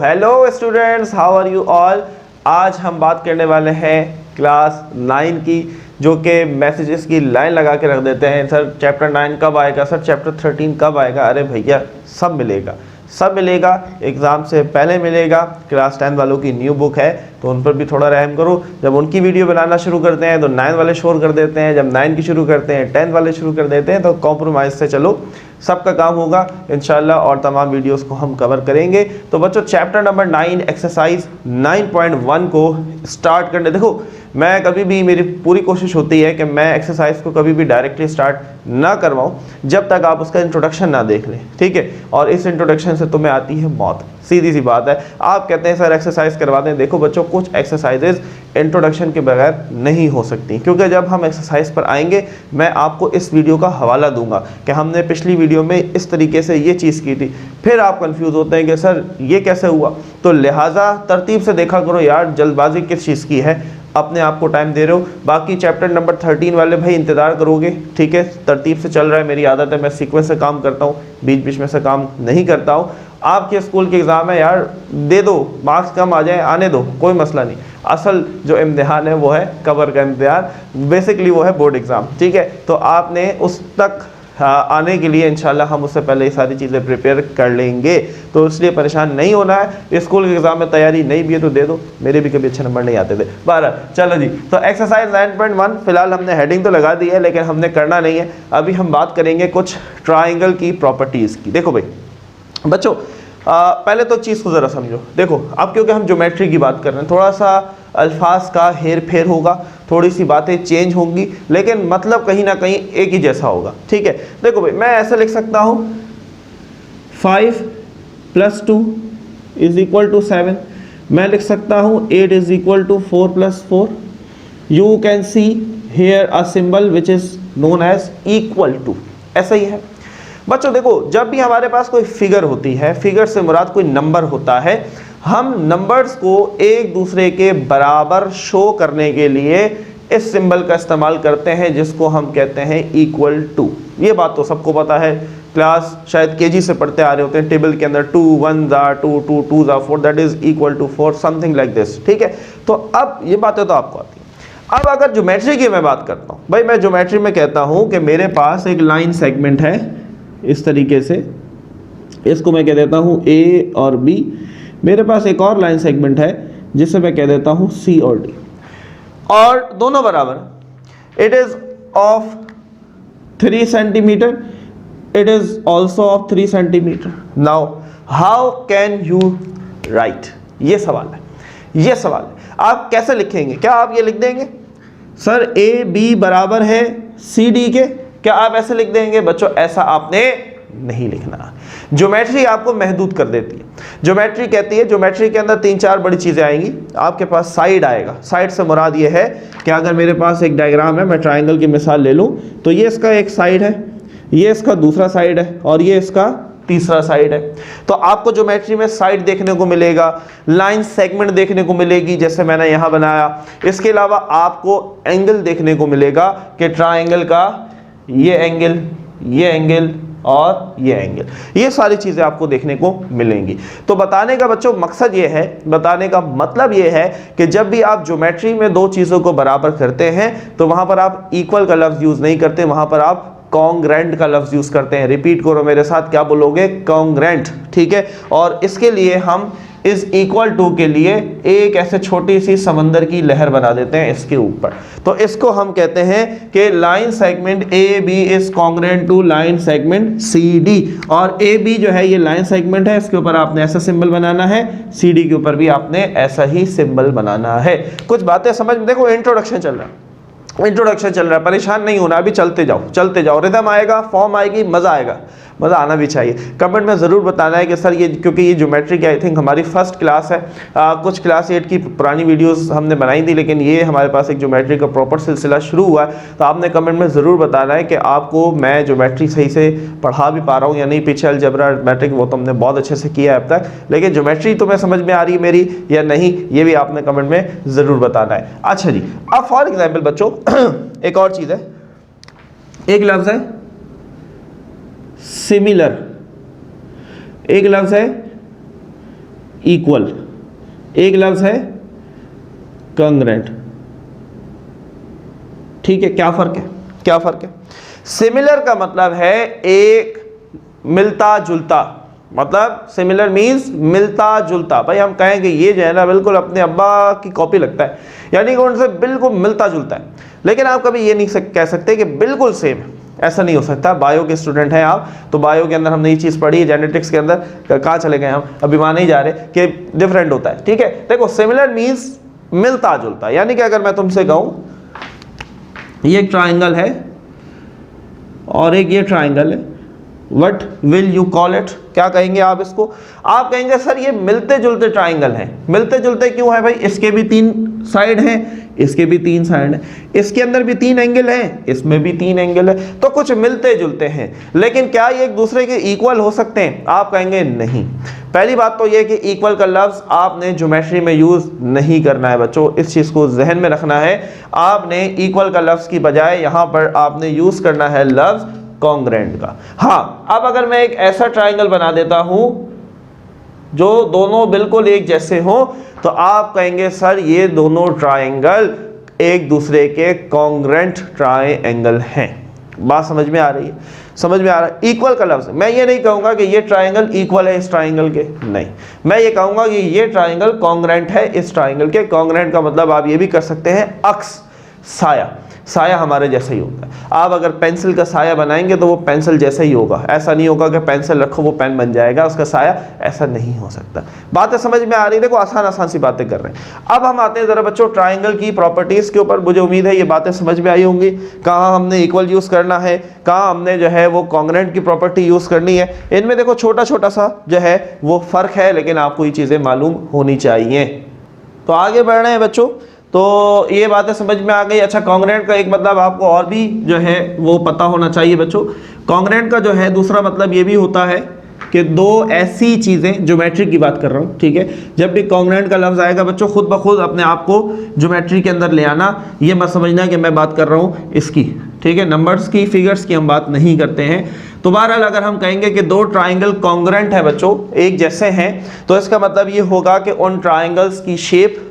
Hello students, how are you all. आज हम बात करने वाले हैं क्लास 9 की, जो कि मैसेजेस की लाइन लगा के रख देते हैं। सर चैप्टर 9 कब आएगा, सर चैप्टर 13 कब आएगा। अरे भैया सब मिलेगा, सब मिलेगा, एग्ज़ाम से पहले मिलेगा। क्लास 10 वालों की न्यू बुक है तो उन पर भी थोड़ा रहम करो। जब उनकी वीडियो बनाना शुरू करते हैं तो 9 वाले शोर कर देते हैं, जब 9 की शुरू करते हैं 10 वाले शुरू कर देते हैं। तो कॉम्प्रोमाइज़ से चलो, सबका काम होगा इंशाल्लाह और तमाम वीडियोस को हम कवर करेंगे। तो बच्चों चैप्टर नंबर 9 एक्सरसाइज 9.1 को स्टार्ट करने, देखो मैं कभी भी, मेरी पूरी कोशिश होती है कि मैं एक्सरसाइज को कभी भी डायरेक्टली स्टार्ट ना करवाऊं जब तक आप उसका इंट्रोडक्शन ना देख लें, ठीक है। और इस इंट्रोडक्शन से तुम्हें आती है मौत, सीधी सी बात है। आप कहते हैं सर एक्सरसाइज करवा दें, देखो बच्चों कुछ एक्सरसाइजेज इंट्रोडक्शन के बगैर नहीं हो सकती, क्योंकि जब हम एक्सरसाइज पर आएंगे मैं आपको इस वीडियो का हवाला दूंगा कि हमने पिछली वीडियो में इस तरीके से ये चीज़ की थी। फिर आप कंफ्यूज होते हैं कि सर ये कैसे हुआ। तो लिहाजा तरतीब से देखा करो यार, जल्दबाजी किस चीज़ की है, अपने आप को टाइम दे रहे हो। बाकी चैप्टर नंबर 13 वाले भाई इंतज़ार करोगे, ठीक है। तरतीब से चल रहा है, मेरी आदत है, मैं सीक्वेंस से काम करता हूँ, बीच बीच में से काम नहीं करता हूँ। आपके स्कूल के एग्ज़ाम है यार, दे दो, मार्क्स कम आ जाए आने दो, कोई मसला नहीं। असल जो इम्तिहान है वो है कवर का इम्तिहान, बेसिकली वो है बोर्ड एग्ज़ाम, ठीक है। तो आपने उस तक आने के लिए इंशाल्लाह हम उससे पहले ये सारी चीज़ें प्रिपेयर कर लेंगे, तो इसलिए परेशान नहीं होना है। स्कूल के एग्ज़ाम में तैयारी नहीं भी है तो दे दो, मेरे भी कभी अच्छे नंबर नहीं आते थे। 12 चलो जी। तो एक्सरसाइज 9.1 फिलहाल हमने हेडिंग तो लगा दी है, लेकिन हमने करना नहीं है। अभी हम बात करेंगे कुछ ट्राइंगल की प्रॉपर्टीज़ की। देखो भाई बच्चों, पहले तो चीज़ को ज़रा समझो। देखो अब क्योंकि हम ज्योमेट्री की बात कर रहे हैं, थोड़ा सा अल्फाज का हेर फेर होगा, थोड़ी सी बातें चेंज होंगी, लेकिन मतलब कहीं ना कहीं एक ही जैसा होगा, ठीक है। देखो भाई मैं ऐसा लिख सकता हूँ 5 + 2 = 7। मैं लिख सकता हूँ 8 = 4 + 4। You can see here a symbol which is known as =। ऐसा ही है बच्चों। देखो जब भी हमारे पास कोई फिगर होती है, फिगर से मुराद कोई नंबर होता है, हम नंबर्स को एक दूसरे के बराबर शो करने के लिए इस सिंबल का इस्तेमाल करते हैं, जिसको हम कहते हैं =। ये बात तो सबको पता है, क्लास शायद केजी से पढ़ते आ रहे होते हैं। टेबल के अंदर 2 1 2 2 2 4 that is = 4, something like this, ठीक है। तो अब ये बातें तो आपको आती हैं। अब अगर ज्योमेट्री की मैं बात करता हूँ, भाई मैं ज्योमेट्री में कहता हूँ कि मेरे पास एक लाइन सेगमेंट है इस तरीके से, इसको मैं कह देता हूँ A और B। मेरे पास एक और लाइन सेगमेंट है जिसे मैं कह देता हूँ C और D, और दोनों बराबर। It is of 3 centimetre, it is also of 3 centimetre. Now how can you right, ये सवाल है, ये सवाल है। आप कैसे लिखेंगे? क्या आप ये लिख देंगे सर AB बराबर है CD के? क्या आप ऐसे लिख देंगे? बच्चों ऐसा आपने नहीं लिखना। ज्योमेट्री आपको महदूद कर देती है। ज्योमेट्री कहती है, ज्योमेट्री के अंदर 3-4 बड़ी चीजें आएंगी। आपके पास साइड आएगा, साइड से मुराद ये है कि अगर मेरे पास एक डायग्राम है, मैं ट्राइंगल की मिसाल ले लूं, तो ये इसका एक साइड है, ये इसका दूसरा साइड है, और ये इसका तीसरा साइड है। तो आपको ज्योमेट्री में साइड देखने को मिलेगा, लाइन सेगमेंट देखने को मिलेगी जैसे मैंने यहां बनाया। इसके अलावा आपको एंगल देखने को मिलेगा कि ट्राइंगल का ये एंगल और ये एंगल, ये सारी चीजें आपको देखने को मिलेंगी। तो बताने का बच्चों मकसद ये है, बताने का मतलब ये है कि जब भी आप ज्योमेट्री में दो चीजों को बराबर करते हैं तो वहां पर आप इक्वल का लफ्ज यूज नहीं करते, वहां पर आप कॉन्ग्रेंट का लफ्ज यूज करते हैं। रिपीट करो मेरे साथ, क्या बोलोगे? कॉन्ग्रेंट, ठीक है। और इसके लिए हम == के लिए एक ऐसे छोटी सी समंदर की लहर बना देते हैं इसके ऊपर। तो इसको हम कहते हैं कि line segment AB is congruent to line segment CD। और AB जो है ये लाइन सेगमेंट है, इसके ऊपर आपने ऐसा सिंबल बनाना है, CD के ऊपर भी आपने ऐसा ही सिंबल बनाना है। कुछ बातें समझ में, देखो इंट्रोडक्शन चल रहा है, इंट्रोडक्शन चल रहा है, परेशान नहीं होना, अभी चलते जाओ चलते जाओ, रिदम आएगा, फॉर्म आएगी, मज़ा आएगा, मज़ा आना भी चाहिए। कमेंट में ज़रूर बताना है कि सर ये, क्योंकि ये ज्योमेट्री की आई थिंक हमारी फर्स्ट क्लास है। कुछ क्लास 8 की पुरानी वीडियोस हमने बनाई थी, लेकिन ये हमारे पास एक ज्योमेट्री का प्रॉपर सिलसिला शुरू हुआ है। तो आपने कमेंट में ज़रूर बताना है कि आपको मैं ज्योमेट्री सही से पढ़ा भी पा रहा हूँ या नहीं। पीछे अलजबरा मैट्रिक वो तो हमने बहुत अच्छे से किया है अब तक, लेकिन ज्योमेट्री तुम्हें समझ में आ रही है मेरी या नहीं, ये भी आपने कमेंट में ज़रूर बताना है। अच्छा जी, अब फॉर एग्जाम्पल बच्चों एक और चीज़ है, एक लफ्ज़ है सिमिलर, एक लफ्ज़ है इक्वल, एक लफ्ज है कॉन्ग्रुएंट। ठीक है, क्या फर्क है, क्या फर्क है? सिमिलर का मतलब है एक मिलता जुलता, मतलब सिमिलर मीन्स मिलता जुलता। भाई हम कहें कि ये जो है ना बिल्कुल अपने अब्बा की कॉपी लगता है, यानी कि उनसे बिल्कुल मिलता जुलता है। लेकिन आप कभी ये नहीं कह सकते कि बिल्कुल सेम, ऐसा नहीं हो सकता। बायो के स्टूडेंट हैं आप, तो बायो के अंदर हमने ये चीज़ पढ़ी है, जेनेटिक्स के अंदर कहाँ चले गए हम, अभी मान नहीं जा रहे कि डिफरेंट होता है। ठीक है, देखो सिमिलर मीन्स मिलता जुलता, यानी कि अगर मैं तुमसे कहूँ ये एक ट्राइंगल है और एक ये ट्राइंगल है, what will you call it, क्या कहेंगे आप इसको? आप कहेंगे सर ये मिलते जुलते ट्राइंगल हैं। मिलते जुलते क्यों है भाई? इसके भी 3 साइड हैं, इसके भी 3 साइड हैं, इसके अंदर भी 3 एंगल हैं, इसमें भी 3 एंगल है, तो कुछ मिलते जुलते हैं। लेकिन क्या ये एक दूसरे के इक्वल हो सकते हैं? आप कहेंगे नहीं। पहली बात तो ये कि इक्वल का लफ्ज आपने ज्योमेट्री में यूज नहीं करना है बच्चों, इस चीज को जहन में रखना है। आपने इक्वल का लफ्ज की बजाय यहां पर आपने यूज करना है लफ्ज कॉन्ग्रुएंट का। हाँ, अब अगर मैं एक ऐसा ट्राइंगल बना देता हूं जो दोनों बिल्कुल एक जैसे हो, तो आप कहेंगे सर ये दोनों ट्राइंगल एक दूसरे के कॉन्ग्रुएंट ट्राइंगल हैं। बात समझ में आ रही है? समझ में आ रहा है? इक्वल का लफ्ज, मैं ये नहीं कहूंगा कि ये ट्राइंगल इक्वल है इस ट्राइंगल के, नहीं, मैं ये कहूंगा कि ये ट्राइंगल कॉन्ग्रुएंट है इस ट्राइंगल के। कॉन्ग्रुएंट का मतलब आप ये भी कर सकते हैं अक्स, साया। साया हमारे जैसा ही होता है। आप अगर पेंसिल का साया बनाएंगे तो वो पेंसिल जैसा ही होगा, ऐसा नहीं होगा कि पेंसिल रखो वो पेन बन जाएगा उसका साया, ऐसा नहीं हो सकता। बातें समझ में आ रही है? देखो आसान आसान सी बातें कर रहे हैं। अब हम आते हैं जरा बच्चों ट्राइंगल की प्रॉपर्टीज के ऊपर। मुझे उम्मीद है ये बातें समझ में आई होंगी, कहाँ हमने इक्वल यूज करना है, कहाँ हमने जो है वो कॉन्ग्रुएंट की प्रॉपर्टी यूज करनी है। इनमें देखो छोटा छोटा सा जो है वो फर्क है, लेकिन आपको ये चीजें मालूम होनी चाहिए। तो आगे बढ़ रहे हैं बच्चों, तो ये बातें समझ में आ गई। अच्छा, कॉन्ग्रुएंट का एक मतलब आपको और भी जो है वो पता होना चाहिए बच्चों। कॉन्ग्रुएंट का जो है दूसरा मतलब ये भी होता है कि दो ऐसी चीज़ें, ज्योमेट्री की बात कर रहा हूँ, ठीक है, जब भी कॉन्ग्रुएंट का लफ्ज़ आएगा बच्चों खुद ब खुद अपने आप को ज्योमेट्री के अंदर ले आना। ये मत समझना कि मैं बात कर रहा हूँ इसकी, ठीक है, नंबर्स की, फिगर्स की हम बात नहीं करते हैं। तो बहरहाल अगर हम कहेंगे कि दो ट्राइंगल कॉन्ग्रुएंट है बच्चों, एक जैसे हैं, तो इसका मतलब ये होगा कि उन ट्राइंगल्स की शेप,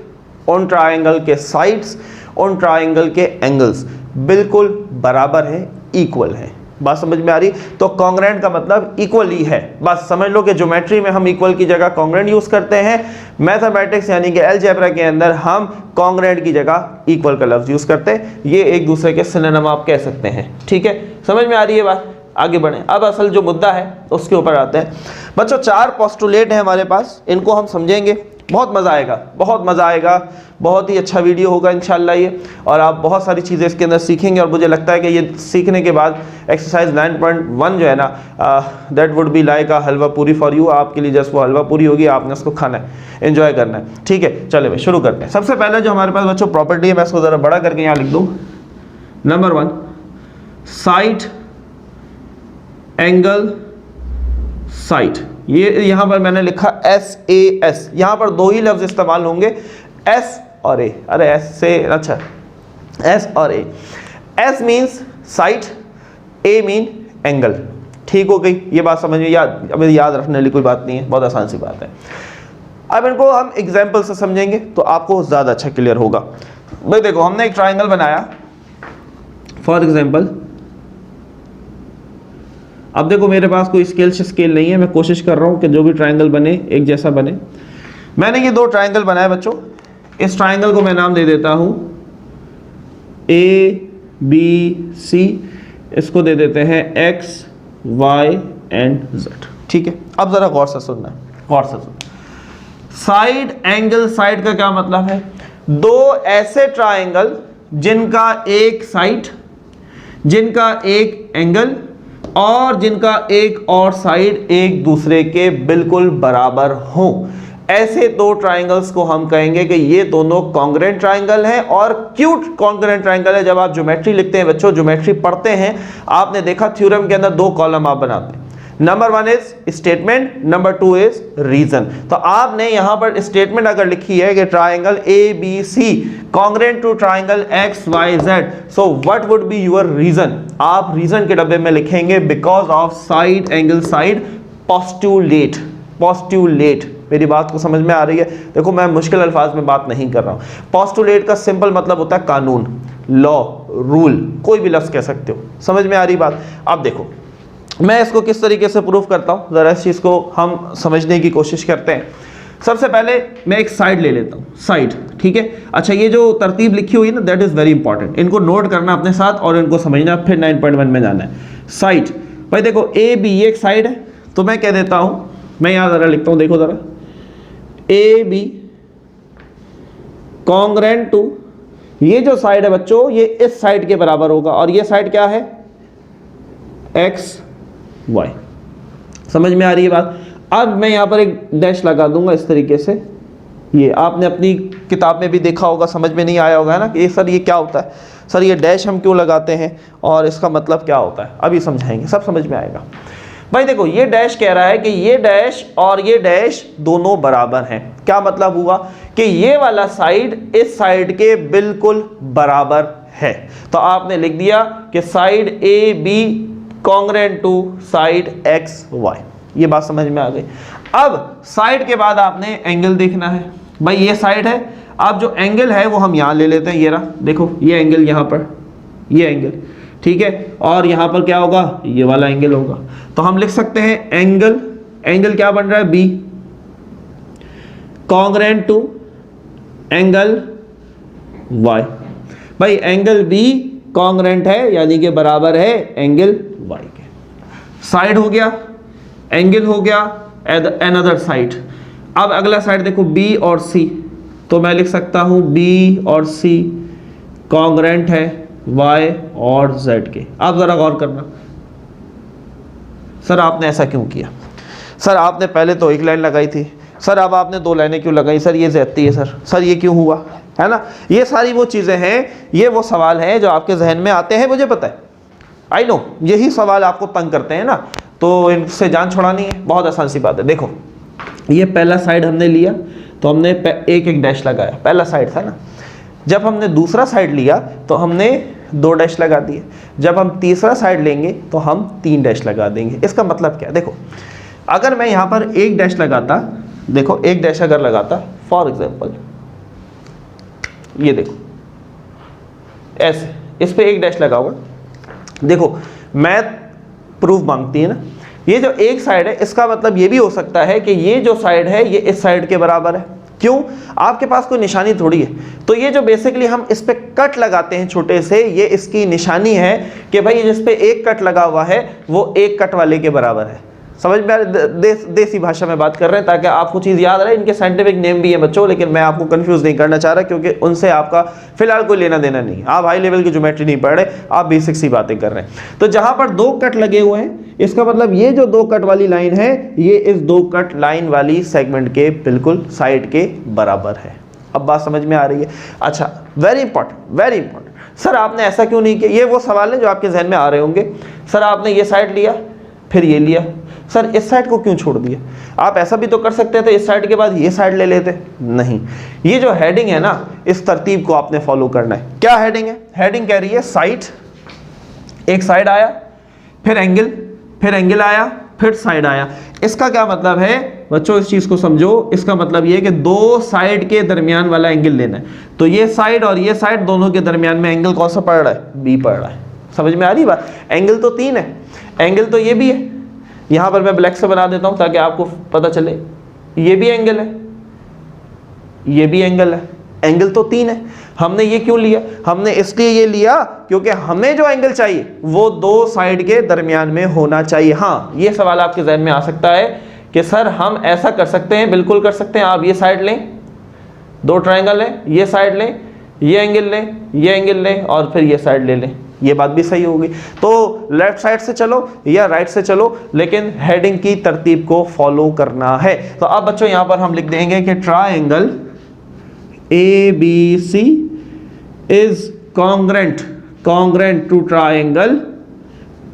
उन ट्राइंगल के साइड्स, उन ट्राइंगल के एंगल्स बिल्कुल बराबर है, इक्वल है। बात समझ में आ रही? तो कॉन्ग्रुएंट का मतलब इक्वल ही है। बस समझ लो कि ज्योमेट्री में हम इक्वल की जगह कॉन्ग्रुएंट यूज करते हैं, मैथमेटिक्स यानी कि अलजेब्रा के अंदर हम कॉन्ग्रुएंट की जगह इक्वल का लफ्ज यूज करते हैं। ये एक दूसरे के सिनोनिम आप कह सकते हैं, ठीक है, समझ में आ रही है बात? आगे बढ़ें। अब असल जो मुद्दा है उसके ऊपर आते हैं बच्चों। 4 पोस्टुलेट हैं हमारे पास, इनको हम समझेंगे, बहुत मज़ा आएगा, बहुत मज़ा आएगा, बहुत ही अच्छा वीडियो होगा इंशाल्लाह ये, और आप बहुत सारी चीज़ें इसके अंदर सीखेंगे। और मुझे लगता है कि ये सीखने के बाद एक्सरसाइज 9.1 जो है ना, that would be like a halwa puri for you, आपके लिए जस्ट वो हलवा पूरी होगी, आपने उसको खाना है, एंजॉय करना है, ठीक है। चले भाई शुरू करते हैं। सबसे पहले जो हमारे पास बच्चों प्रॉपर्टी है, मैं इसको ज़रा बड़ा करके यहाँ लिख दूँ। नंबर 1, साइड एंगल साइड, ये यहाँ पर मैंने लिखा SAS, यहाँ पर 2 ही लफ्ज इस्तेमाल होंगे, S और A। अरे S से अच्छा, S और A। S means side, A mean angle. ठीक हो गई ये बात, समझ में? याद रखने वाली कोई बात नहीं है, बहुत आसान सी बात है। अब इनको हम एग्जाम्पल से समझेंगे तो आपको ज़्यादा अच्छा क्लियर होगा। भाई देखो, हमने एक ट्राइंगल बनाया फॉर एग्जाम्पल। अब देखो मेरे पास कोई स्केल नहीं है, मैं कोशिश कर रहा हूँ कि जो भी ट्राइंगल बने एक जैसा बने। मैंने ये 2 ट्राइंगल बनाए बच्चों। इस ट्राइंगल को मैं नाम दे देता हूँ ABC, इसको दे देते हैं X, Y एंड Z, ठीक है। अब ज़रा गौर से सुनना है, गौर से सुनना। साइड एंगल साइड का क्या मतलब है? 2 ऐसे ट्राइंगल जिनका एक साइड, जिनका एक एंगल और जिनका एक और साइड एक दूसरे के बिल्कुल बराबर हो, ऐसे 2 ट्राइंगल्स को हम कहेंगे कि ये दोनों कॉन्ग्रुएंट ट्राइंगल हैं। और क्यों कॉन्ग्रुएंट ट्राइंगल है? जब आप ज्योमेट्री लिखते हैं बच्चों, ज्योमेट्री पढ़ते हैं, आपने देखा थ्योरम के अंदर 2 कॉलम आप बनाते हैं। Number 1 is statement, number 2 is reason. तो आपने यहां पर स्टेटमेंट अगर लिखी है कि triangle ABC congruent to triangle XYZ, so what would be your reason? आप रीजन के डब्बे में लिखेंगे because of side angle side postulate, postulate, मेरी बात को समझ में आ रही है? देखो मैं मुश्किल अल्फाज में बात नहीं कर रहा हूँ। पोस्टुलेट का सिंपल मतलब होता है कानून, लॉ, रूल, कोई भी लफ्ज़ कह सकते हो। समझ में आ रही बात? अब देखो मैं इसको किस तरीके से प्रूफ करता हूँ, ज़रा इस चीज़ को हम समझने की कोशिश करते हैं। सबसे पहले मैं एक साइड ले लेता हूँ, साइड, ठीक है। अच्छा ये जो तरतीब लिखी हुई है ना, दैट इज़ वेरी इंपॉर्टेंट, इनको नोट करना अपने साथ और इनको समझना, फिर 9.1 में जाना है। साइड, भाई देखो ए बी ये एक साइड है, तो मैं कह देता हूँ, मैं यहाँ ज़रा लिखता हूँ, देखो ज़रा, ए बी कॉन्ग्रेंट टू, ये जो साइड है बच्चों ये इस साइड के बराबर होगा, और ये साइड क्या है? X Y. समझ में आ रही है बात? अब मैं यहाँ पर एक डैश लगा दूंगा इस तरीके से, ये आपने अपनी किताब में भी देखा होगा, समझ में नहीं आया होगा है ना कि सर ये क्या होता है, सर ये डैश हम क्यों लगाते हैं और इसका मतलब क्या होता है, अभी समझाएंगे, सब समझ में आएगा। भाई देखो ये डैश कह रहा है कि ये डैश और ये डैश दोनों बराबर हैं। क्या मतलब हुआ कि ये वाला साइड इस साइड के बिल्कुल बराबर है, तो आपने लिख दिया कि side A B congruent to side X Y. ये बात समझ में आ गई। अब साइड के बाद आपने एंगल देखना है। भाई ये साइड है, अब जो एंगल है वो हम यहाँ ले लेते हैं, ये रहा, देखो ये एंगल यहाँ पर, ये एंगल, ठीक है, और यहाँ पर क्या होगा? ये वाला एंगल होगा। तो हम लिख सकते हैं एंगल, एंगल क्या बन रहा है? B congruent to angle Y. भाई एंगल बी कॉन्ग्रेंट है यानी कि बराबर है एंगल वाई के। साइड हो गया, एंगल हो गया, अनदर साइड। अब अगला साइड देखो बी और सी, तो मैं लिख सकता हूं बी और सी कॉन्ग्रेंट है वाई और जेड के। अब जरा गौर करना, सर आपने ऐसा क्यों किया? सर आपने पहले तो एक लाइन लगाई थी, सर अब आपने 2 लाइनें क्यों लगाई? सर ये ज्यादती है सर ये क्यों हुआ, है ना? ये सारी वो चीज़ें हैं, ये वो सवाल हैं जो आपके जहन में आते हैं, मुझे पता है, आई नो, यही सवाल आपको तंग करते हैं ना, तो इनसे जान छुड़ानी है। बहुत आसान सी बात है। देखो ये पहला साइड हमने लिया तो हमने एक एक डैश लगाया, पहला साइड था ना। जब हमने दूसरा साइड लिया तो हमने 2 डैश लगा दिए। जब हम तीसरा साइड लेंगे तो हम 3 डैश लगा देंगे। इसका मतलब क्या? देखो अगर मैं यहाँ पर एक डैश लगाता, देखो एक डैश अगर लगाता, फॉर एग्जाम्पल ये देखो ऐसे, इस पे एक डैश लगा हुआ। देखो मैथ प्रूफ मांगती है ना, ये जो एक साइड है इसका मतलब ये भी हो सकता है कि ये जो साइड है ये इस साइड के बराबर है। क्यों? आपके पास कोई निशानी थोड़ी है, तो ये जो बेसिकली हम इस पे कट लगाते हैं छोटे से, ये इसकी निशानी है कि भाई जिस पे एक कट लगा हुआ है वो एक कट वाले के बराबर है। समझ में आ रही? देसी भाषा में बात कर रहे हैं ताकि आपको चीज़ याद रहे। इनके साइंटिफिक नेम भी है बच्चों, लेकिन मैं आपको कंफ्यूज नहीं करना चाह रहा क्योंकि उनसे आपका फिलहाल कोई लेना देना नहीं। आप हाई लेवल की ज्योमेट्री नहीं पढ़ रहे, आप बेसिक सी बातें कर रहे हैं। तो जहां पर 2 कट लगे हुए हैं, इसका मतलब ये जो 2 कट वाली लाइन है ये इस 2 कट लाइन वाली सेगमेंट के बिल्कुल साइड के बराबर है। अब बात समझ में आ रही है? अच्छा, very important, very important. Sir आपने ऐसा क्यों नहीं किया? ये वो सवाल है जो आपके जहन में आ रहे होंगे। सर आपने ये साइड लिया, फिर ये लिया, सर इस साइड को क्यों छोड़ दिया? आप ऐसा भी तो कर सकते थे, इस साइड के बाद ये साइड ले लेते। नहीं, ये जो हेडिंग है ना, इस तरतीब को आपने फॉलो करना है। क्या हेडिंग है? हेडिंग कह रही है साइड, एक साइड आया, फिर एंगल आया, फिर साइड आया। इसका क्या मतलब है बच्चों? इस चीज को समझो। इसका मतलब ये कि 2 साइड के दरमियान वाला एंगल लेना है। तो ये साइड और ये साइड दोनों के दरमियान में एंगल कौन सा पड़ रहा है? बी पड़ रहा है। समझ में आ रही बात? एंगल तो 3 है, एंगल तो ये भी है, यहां पर मैं ब्लैक से बना देता हूं ताकि आपको पता चले। ये भी एंगल है, ये भी एंगल है, एंगल तो 3 है। हमने ये क्यों लिया? हमने इसलिए ये लिया क्योंकि हमें जो एंगल चाहिए वो 2 साइड के दरमियान में होना चाहिए। हाँ, ये सवाल आपके जहन में आ सकता है कि सर हम ऐसा कर सकते हैं। बिल्कुल कर सकते हैं। आप ये साइड लें, 2 ट्रायंगल लें, ये साइड लें, ये एंगल लें, ये एंगल लें और फिर ये साइड ले लें। ये बात भी सही होगी। तो लेफ्ट साइड से चलो या राइट से चलो, लेकिन हेडिंग की तरतीब को फॉलो करना है। तो अब बच्चों यहां पर हम लिख देंगे कि triangle ABC is congruent to triangle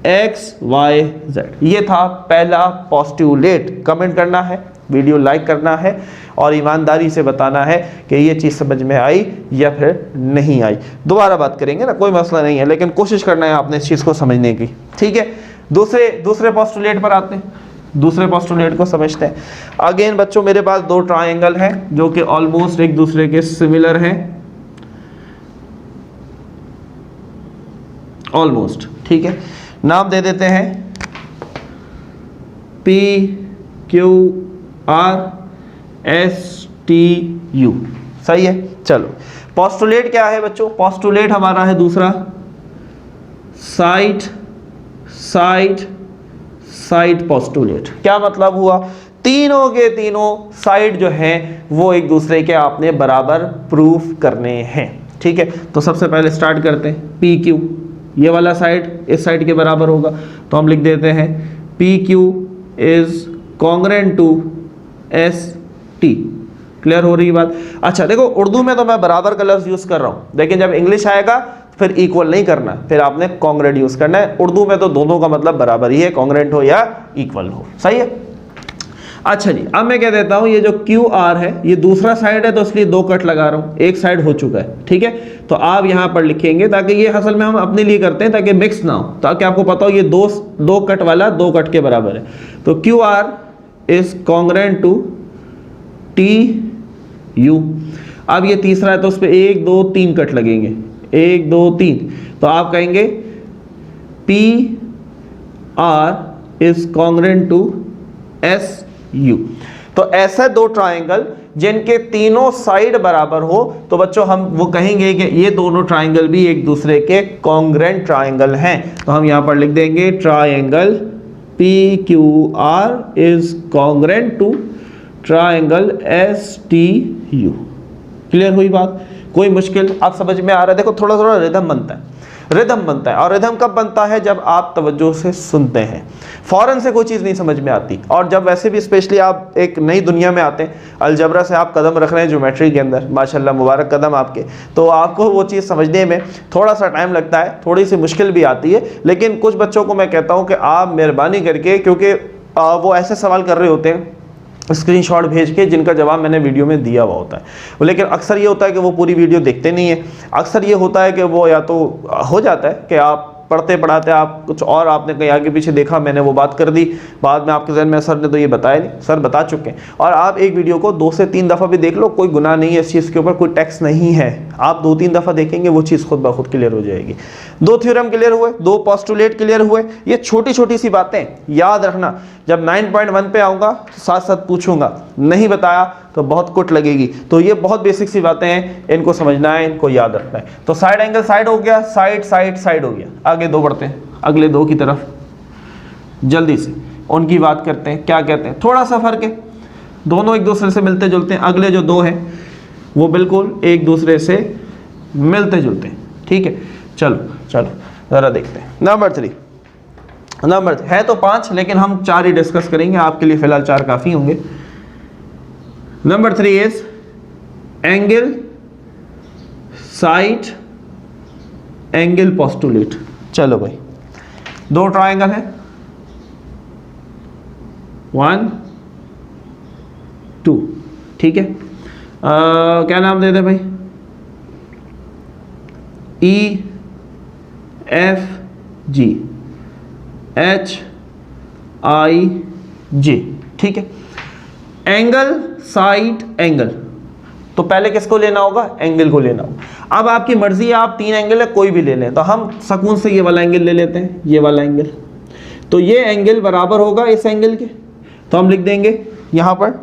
XYZ। ये था पहला पोस्टुलेट। कमेंट करना है, वीडियो लाइक करना है और ईमानदारी से बताना है कि ये चीज़ समझ में आई या फिर नहीं आई। दोबारा बात करेंगे ना, कोई मसला नहीं है, लेकिन कोशिश करना है आपने इस चीज़ को समझने की। ठीक है, दूसरे पोस्टुलेट पर आते हैं। दूसरे पोस्टुलेट को समझते हैं। अगेन बच्चों मेरे पास दो ट्रायंगल हैं जो कि ऑलमोस्ट एक दूसरे के सिमिलर हैं, ऑलमोस्ट, ठीक है। नाम दे देते हैं P Q R S T U, सही है। चलो पोस्टुलेट क्या है बच्चों? पोस्टुलेट हमारा है दूसरा साइड साइड साइड पोस्टुलेट। क्या मतलब हुआ? तीनों के तीनों साइड जो हैं वो एक दूसरे के आपने बराबर प्रूफ करने हैं, ठीक है। तो सबसे पहले स्टार्ट करते हैं, पी क्यू, ये वाला साइड इस साइड के बराबर होगा, तो हम लिख देते हैं P Q is congruent to S T. Clear हो रही बात? अच्छा देखो, उर्दू में तो मैं बराबर का लफ्ज यूज कर रहा हूं, लेकिन जब इंग्लिश आएगा फिर इक्वल नहीं करना, फिर आपने कॉन्ग्रेंट यूज करना है। उर्दू में तो दोनों का मतलब बराबर ही है, कॉन्ग्रेंट हो या इक्वल हो, सही है। अच्छा जी, अब मैं कह देता हूं ये जो क्यू आर है ये दूसरा साइड है, तो इसलिए दो कट लगा रहा हूं, एक साइड हो चुका है, ठीक है। तो आप यहां पर लिखेंगे, ताकि ये असल में हम अपने लिए करते हैं ताकि मिक्स ना हो, ताकि आपको पता हो ये दो कट वाला दो कट के बराबर है। तो Q R is congruent to T U. अब ये तीसरा है तो उस पर 1 2 3 कट लगेंगे, 1 2 3, तो आप कहेंगे P R is congruent to S U. तो ऐसे दो ट्राइंगल जिनके तीनों साइड बराबर हो, तो बच्चों हम वो कहेंगे कि ये दोनों ट्राइंगल भी एक दूसरे के कॉन्ग्रेंट ट्राइंगल हैं। तो हम यहां पर लिख देंगे triangle P Q R is congruent to triangle S T U. Clear हुई बात? कोई मुश्किल? आप समझ में आ रहा है? देखो थोड़ा थोड़ा रिदम बनता है, रिदम बनता है, और रिदम कब बनता है? जब आप तवज्जो से सुनते हैं। फौरन से कोई चीज़ नहीं समझ में आती, और जब वैसे भी स्पेशली आप एक नई दुनिया में आते हैं, अलजबरा से आप कदम रख रहे हैं ज्योमेट्री के अंदर, माशाल्लाह मुबारक कदम आपके, तो आपको वो चीज़ समझने में थोड़ा सा टाइम लगता है, थोड़ी सी मुश्किल भी आती है। लेकिन कुछ बच्चों को मैं कहता हूँ कि आप मेहरबानी करके, क्योंकि वो ऐसे सवाल कर रहे होते हैं स्क्रीनशॉट भेज के जिनका जवाब मैंने वीडियो में दिया हुआ होता है, लेकिन अक्सर ये होता है कि वो पूरी वीडियो देखते नहीं है। अक्सर ये होता है कि वो या तो हो जाता है कि आप पढ़ते पढ़ाते आप कुछ और आपने कहीं आगे पीछे देखा, मैंने वो बात कर दी, बाद में आपके जहन में सर ने तो ये बताया नहीं, सर बता चुके हैं। और आप एक वीडियो को 2 से 3 दफ़ा भी देख लो, कोई गुनाह नहीं है इस चीज़ के ऊपर, कोई टैक्स नहीं है। आप 2-3 दफ़ा देखेंगे वो चीज़ खुद ब खुद क्लियर हो जाएगी। 2 थ्योरम क्लियर हुए, 2 पोस्टुलेट क्लियर हुए। ये छोटी छोटी सी बातें याद रखना, जब 9.1 पे आऊँगा साथ साथ पूछूंगा, नहीं बताया तो बहुत कुट लगेगी। तो ये बहुत बेसिक सी बातें हैं, इनको समझना है, इनको याद रखना है। तो साइड एंगल साइड हो गया, साइड साइड साइड हो गया। आगे 2 बढ़ते हैं, अगले 2 की तरफ जल्दी से उनकी बात करते हैं। क्या कहते हैं? थोड़ा सा फर्क है, दोनों एक दूसरे से मिलते जुलते हैं। अगले जो 2 हैं वो बिल्कुल एक दूसरे से मिलते जुलते हैं, ठीक है। चलो चलो ज़रा देखते हैं। नंबर 3 है तो 5, लेकिन हम 4 ही डिस्कस करेंगे, आपके लिए फिलहाल 4 काफ़ी होंगे। Number 3 is angle side angle postulate. चलो भाई, 2 ट्राइंगल है, 1 2, ठीक है। क्या नाम दे दे भाई? E F G H I J, ठीक है। एंगल साइड एंगल, तो पहले किसको लेना होगा? एंगल को लेना होगा। अब आपकी मर्जी है, आप 3 एंगल है कोई भी ले लें, तो हम सुकून से ये वाला एंगल ले लेते हैं, ये वाला एंगल। तो ये एंगल बराबर होगा इस एंगल के, तो हम लिख देंगे यहां पर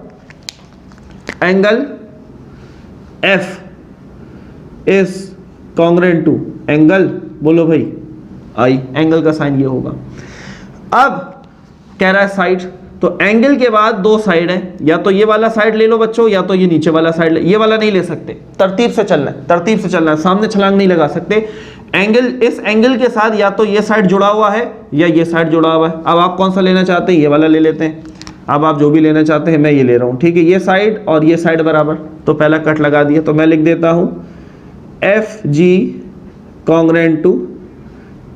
angle F is congruent to angle, बोलो भाई आई, एंगल का साइन ये होगा। अब कह रहा है साइड, तो एंगल के बाद 2 साइड है, या तो ये वाला साइड ले लो बच्चों, या तो ये नीचे वाला साइड ले, ये वाला नहीं ले सकते, तरतीब से चलना है, तरतीब से चलना है, सामने छलांग नहीं लगा सकते। एंगल, इस एंगल के साथ या तो ये साइड जुड़ा हुआ है या ये साइड जुड़ा हुआ है। अब आप कौन सा लेना चाहते हैं? ये वाला ले लेते हैं। अब आप जो भी लेना चाहते हैं, मैं ये ले रहा हूँ, ठीक है। ये साइड और ये साइड बराबर, तो पहला कट लगा दिया, तो मैं लिख देता हूँ F G congruent to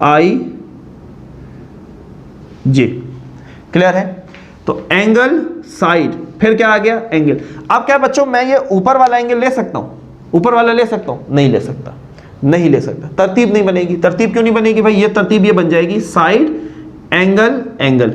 I J. Clear है? तो एंगल साइड, फिर क्या आ गया? एंगल। अब क्या बच्चों, मैं ये ऊपर वाला एंगल ले सकता हूं? ऊपर वाला ले सकता हूं? नहीं ले सकता, नहीं ले सकता, तरतीब नहीं बनेगी। तरतीब क्यों नहीं बनेगी भाई? ये तरतीब ये बन जाएगी साइड एंगल एंगल,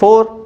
4,